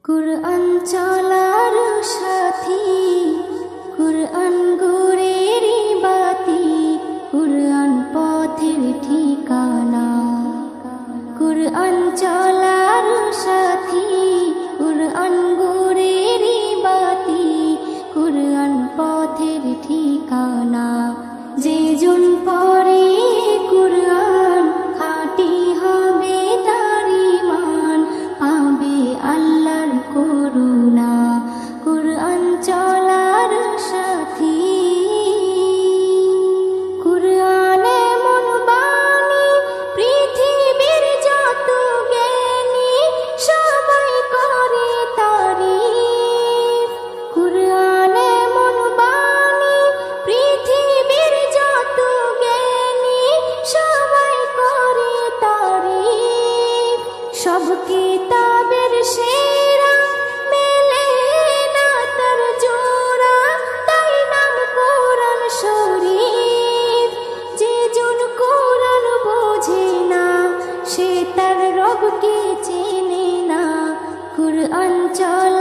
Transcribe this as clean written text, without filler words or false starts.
কুরআন চলার সাথী, কুরআন গুরেরি বাতি, কুরআন পথের ঠিকানা। কুরআন চলার সাথী, কুরআন গুরেরি বাতি, কুরআন পথের ঠিকানা। যে জন পড়ে কুরআন খাঁটি হবে তার ঈমান, পাবে আল্লাহর করুণা। কুরআন চলার সাথী, কুরআন এমন বাণী পৃথিবীর যত জ্ঞানী সবাই করে তারিফ। কুরআন এমন বাণী পৃথিবীর যত জ্ঞানী সবাই করে তারিফ। সব কিতাবের সেরা মেলে না তার জোড়া, তাই নাম কোরআন শরীফ। যে জন কোরআন বোঝে না সে তার রবকে চেনে না। কুরআন চল